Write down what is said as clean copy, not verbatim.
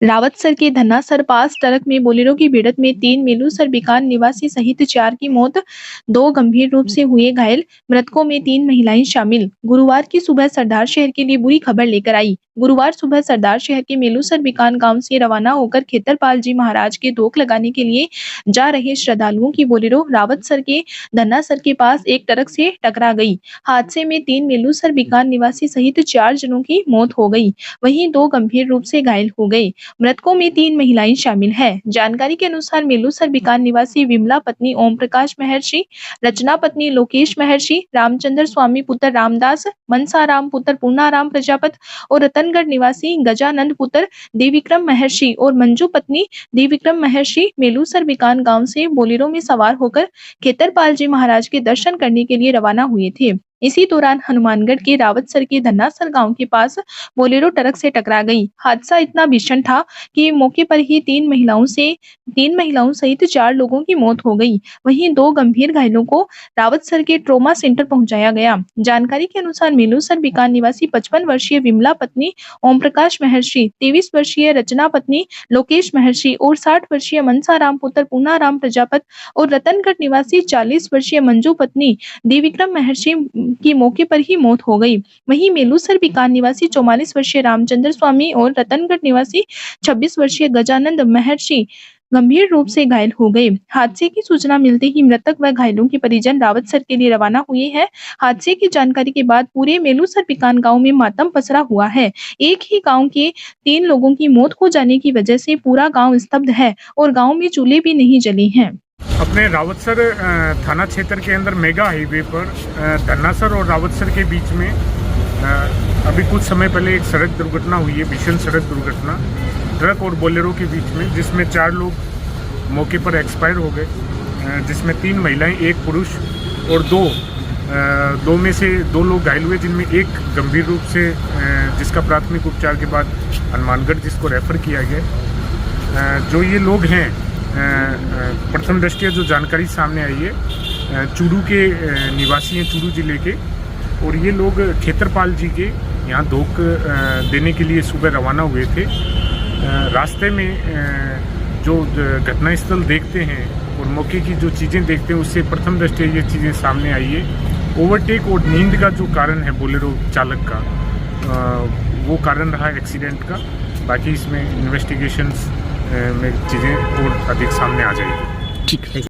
रावतसर के धन्नासर पास ट्रक में बोलेरो की भिड़ंत में 3 मेलूसर बिकान निवासी सहित 4 की मौत, 2 गंभीर रूप से हुए घायल। मृतकों में 3 महिलाएं शामिल। गुरुवार की सुबह सरदार शहर के लिए बुरी खबर लेकर आई। गुरुवार सुबह सरदार शहर के मेलूसर बिकान गांव से रवाना होकर खेतरपाल जी महाराज के धोख लगाने के लिए जा रहे श्रद्धालुओं की बोलेरो रावतसर के धन्नासर के पास एक ट्रक से टकरा गई। हादसे में 3 मेलूसर बिकान निवासी सहित 4 जनों की मौत हो गई, वहीं 2 गंभीर रूप से घायल हो गए। मृतकों में 3 महिलाएं शामिल हैं। जानकारी के अनुसार मेलूसर बिकान निवासी विमला पत्नी ओम प्रकाश महर्षि, रचना पत्नी लोकेश महर्षि, रामचंद्र स्वामी पुत्र रामदास, मनसाराम पुत्र पूर्णाराम प्रजापत और रतनगढ़ निवासी गजानंद पुत्र देविक्रम महर्षि और मंजू पत्नी देविक्रम महर्षि मेलूसर बिकान गांव से बोलेरो में सवार होकर खेतरपाल जी महाराज के दर्शन करने के लिए रवाना हुए थे। इसी दौरान हनुमानगढ़ के रावतसर के धन्नासर गांव के पास बोलेरो ट्रक से टकरा गई। हादसा इतना भीषण था कि मौके पर ही 3 महिलाओं सहित 4 लोगों की मौत हो गई, वहीं 2 गंभीर घायलों को रावतसर के ट्रॉमा सेंटर पहुंचाया गया। जानकारी के अनुसार मेलूसर बिकान निवासी 55 वर्षीय विमला पत्नी ओम प्रकाश महर्षि, 23 वर्षीय रचना पत्नी लोकेश महर्षि और 60 वर्षीय मनसाराम पुत्र पूर्णाराम प्रजापत और रतनगढ़ निवासी 40 वर्षीय मंजू पत्नी देविक्रम महर्षि की मौके पर ही मौत हो गई। वहीं मेलूसर बिकान निवासी 44 वर्षीय रामचंद्र स्वामी और रतनगढ़ निवासी 26 वर्षीय गजानंद महर्षि गंभीर रूप से घायल हो गए। हादसे की सूचना मिलते ही मृतक व घायलों के परिजन रावतसर के लिए रवाना हुए हैं। हादसे की जानकारी के बाद पूरे मेलूसर बिकान गांव में मातम पसरा हुआ है। एक ही गांव के 3 लोगों की मौत हो जाने की वजह से पूरा गांव स्तब्ध है और गांव में चूल्हे भी नहीं जले हैं। अपने रावतसर थाना क्षेत्र के अंदर मेगा हाईवे पर धन्नासर और रावतसर के बीच में अभी कुछ समय पहले एक सड़क दुर्घटना हुई है, भीषण सड़क दुर्घटना ट्रक और बोलेरो के बीच में, जिसमें 4 लोग मौके पर एक्सपायर हो गए, जिसमें 3 महिलाएं, 1 पुरुष और 2 में से 2 लोग घायल हुए, जिनमें एक गंभीर रूप से जिसका प्राथमिक उपचार के बाद हनुमानगढ़ जिसको रेफर किया गया। जो ये लोग हैं, प्रथम दृष्टया जो जानकारी सामने आई है, चूरू के निवासी हैं, चूरू जिले के, और ये लोग खेतरपाल जी के यहाँ धोख देने के लिए सुबह रवाना हुए थे। रास्ते में जो घटनास्थल देखते हैं और मौके की जो चीज़ें देखते हैं, उससे प्रथम दृष्टया ये चीज़ें सामने आई है। ओवरटेक और नींद का जो कारण है बोलेरो चालक का, वो कारण रहा एक्सीडेंट का। बाकी इसमें इन्वेस्टिगेशंस में चीज़ें और अधिक सामने आ जाएगी। ठीक है।